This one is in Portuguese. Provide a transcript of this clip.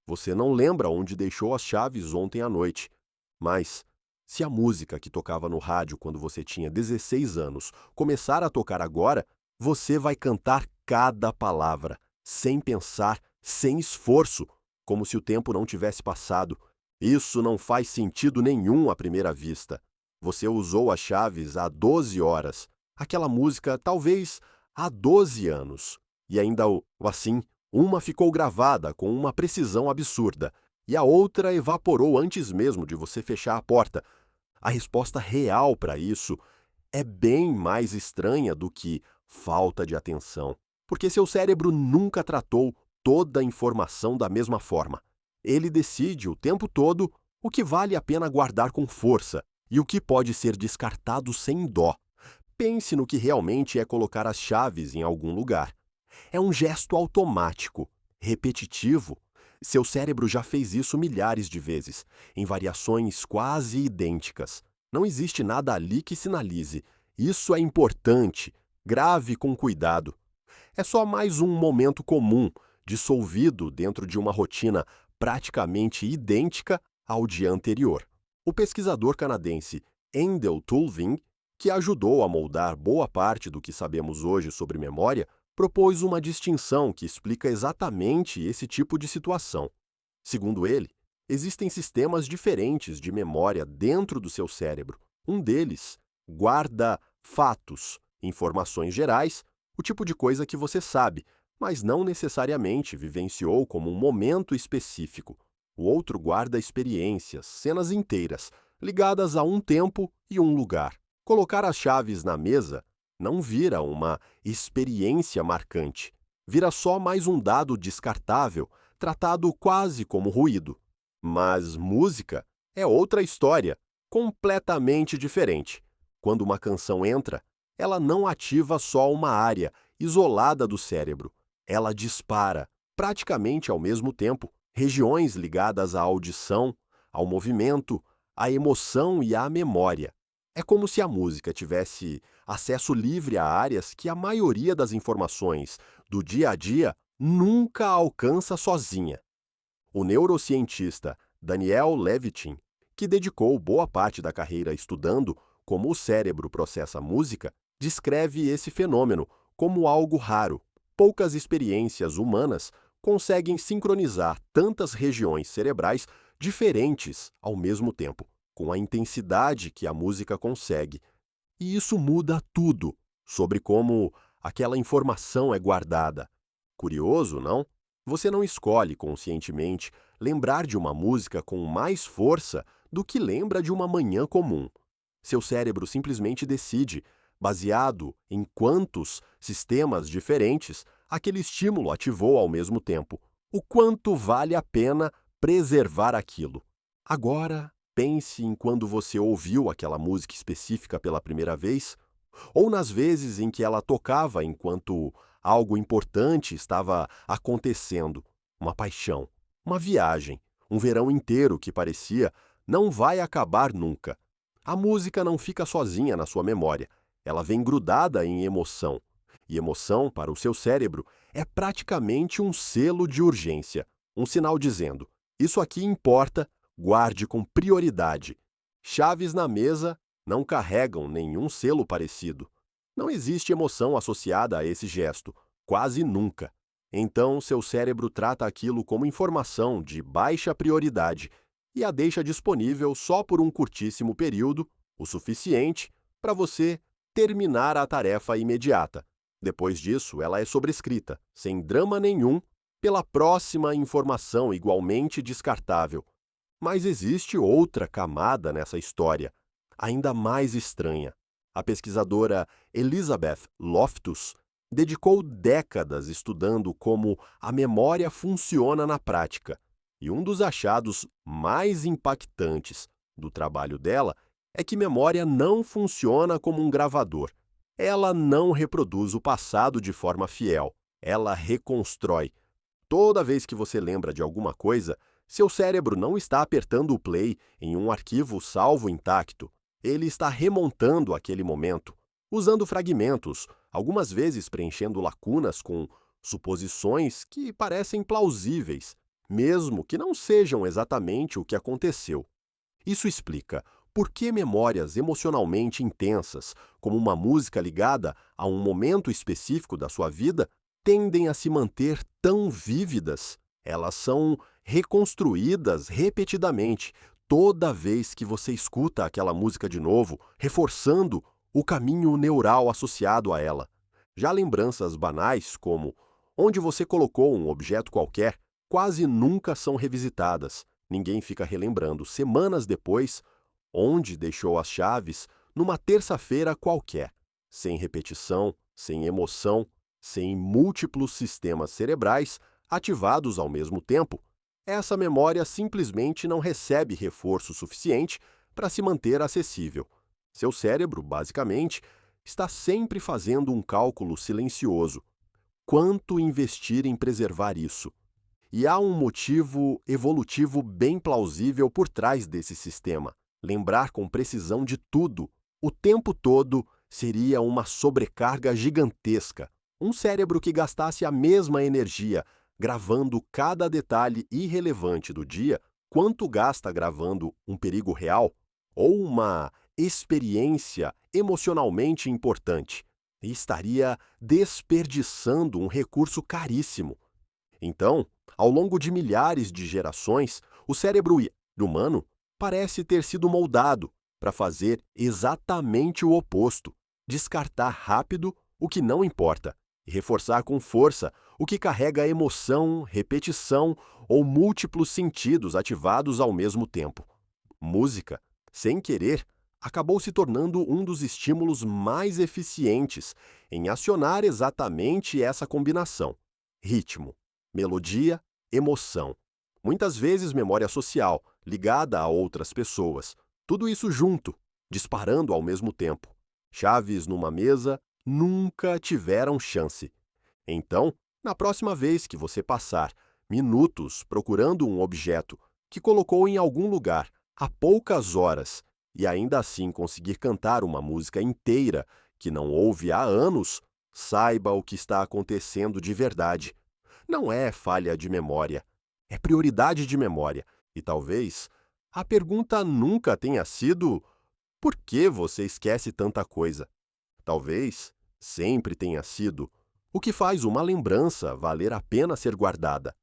Você não lembra onde deixou as chaves ontem à noite. Mas, se a música que tocava no rádio quando você tinha 16 anos começar a tocar agora, você vai cantar cada palavra, sem pensar, sem esforço, como se o tempo não tivesse passado. Isso não faz sentido nenhum à primeira vista. Você usou as chaves há 12 horas, aquela música talvez há 12 anos. E ainda assim, uma ficou gravada com uma precisão absurda, e a outra evaporou antes mesmo de você fechar a porta. A resposta real para isso é bem mais estranha do que falta de atenção, porque seu cérebro nunca tratou toda a informação da mesma forma. Ele decide o tempo todo o que vale a pena guardar com força e o que pode ser descartado sem dó. Pense no que realmente é colocar as chaves em algum lugar. É um gesto automático, repetitivo. Seu cérebro já fez isso milhares de vezes, em variações quase idênticas. Não existe nada ali que sinalize: isso é importante, grave com cuidado. É só mais um momento comum, dissolvido dentro de uma rotina praticamente idêntica ao dia anterior. O pesquisador canadense Endel Tulving, que ajudou a moldar boa parte do que sabemos hoje sobre memória, propôs uma distinção que explica exatamente esse tipo de situação. Segundo ele, existem sistemas diferentes de memória dentro do seu cérebro. Um deles guarda fatos, informações gerais, o tipo de coisa que você sabe, mas não necessariamente vivenciou como um momento específico. O outro guarda experiências, cenas inteiras, ligadas a um tempo e um lugar. Colocar as chaves na mesa não vira uma experiência marcante. Vira só mais um dado descartável, tratado quase como ruído. Mas música é outra história, completamente diferente. Quando uma canção entra, ela não ativa só uma área isolada do cérebro. Ela dispara, praticamente ao mesmo tempo, regiões ligadas à audição, ao movimento, à emoção e à memória. É como se a música tivesse acesso livre a áreas que a maioria das informações do dia a dia nunca alcança sozinha. O neurocientista Daniel Levitin, que dedicou boa parte da carreira estudando como o cérebro processa música, descreve esse fenômeno como algo raro. Poucas experiências humanas conseguem sincronizar tantas regiões cerebrais diferentes ao mesmo tempo, com a intensidade que a música consegue. E isso muda tudo sobre como aquela informação é guardada. Curioso, não? Você não escolhe conscientemente lembrar de uma música com mais força do que lembra de uma manhã comum. Seu cérebro simplesmente decide, baseado em quantos sistemas diferentes aquele estímulo ativou ao mesmo tempo, o quanto vale a pena preservar aquilo. Agora, pense em quando você ouviu aquela música específica pela primeira vez, ou nas vezes em que ela tocava enquanto algo importante estava acontecendo, uma paixão, uma viagem, um verão inteiro que parecia não vai acabar nunca. A música não fica sozinha na sua memória, ela vem grudada em emoção. E emoção, para o seu cérebro, é praticamente um selo de urgência, um sinal dizendo: isso aqui importa, guarde com prioridade. Chaves na mesa não carregam nenhum selo parecido. Não existe emoção associada a esse gesto, quase nunca. Então, seu cérebro trata aquilo como informação de baixa prioridade e a deixa disponível só por um curtíssimo período, o suficiente para você terminar a tarefa imediata. Depois disso, ela é sobrescrita, sem drama nenhum, pela próxima informação igualmente descartável. Mas existe outra camada nessa história, ainda mais estranha. A pesquisadora Elizabeth Loftus dedicou décadas estudando como a memória funciona na prática. E um dos achados mais impactantes do trabalho dela é que memória não funciona como um gravador. Ela não reproduz o passado de forma fiel. Ela reconstrói. Toda vez que você lembra de alguma coisa, seu cérebro não está apertando o play em um arquivo salvo intacto. Ele está remontando aquele momento, usando fragmentos, algumas vezes preenchendo lacunas com suposições que parecem plausíveis, mesmo que não sejam exatamente o que aconteceu. Isso explica por que memórias emocionalmente intensas, como uma música ligada a um momento específico da sua vida, tendem a se manter tão vívidas. Elas são reconstruídas repetidamente toda vez que você escuta aquela música de novo, reforçando o caminho neural associado a ela. Já lembranças banais, como onde você colocou um objeto qualquer, quase nunca são revisitadas. Ninguém fica relembrando semanas depois onde deixou as chaves numa terça-feira qualquer, sem repetição, sem emoção, sem múltiplos sistemas cerebrais ativados ao mesmo tempo. Essa memória simplesmente não recebe reforço suficiente para se manter acessível. Seu cérebro, basicamente, está sempre fazendo um cálculo silencioso. Quanto investir em preservar isso? E há um motivo evolutivo bem plausível por trás desse sistema. Lembrar com precisão de tudo, o tempo todo, seria uma sobrecarga gigantesca. Um cérebro que gastasse a mesma energia gravando cada detalhe irrelevante do dia, quanto gasta gravando um perigo real ou uma experiência emocionalmente importante, e estaria desperdiçando um recurso caríssimo. Então, ao longo de milhares de gerações, o cérebro humano parece ter sido moldado para fazer exatamente o oposto: descartar rápido o que não importa e reforçar com força o que carrega emoção, repetição ou múltiplos sentidos ativados ao mesmo tempo. Música, sem querer, acabou se tornando um dos estímulos mais eficientes em acionar exatamente essa combinação: ritmo, melodia, emoção. Muitas vezes memória social, ligada a outras pessoas. Tudo isso junto, disparando ao mesmo tempo. Chaves numa mesa nunca tiveram chance. Então, na próxima vez que você passar minutos procurando um objeto que colocou em algum lugar há poucas horas e ainda assim conseguir cantar uma música inteira que não ouve há anos, saiba o que está acontecendo de verdade. Não é falha de memória, é prioridade de memória. E talvez a pergunta nunca tenha sido: por que você esquece tanta coisa? Talvez sempre tenha sido: o que faz uma lembrança valer a pena ser guardada?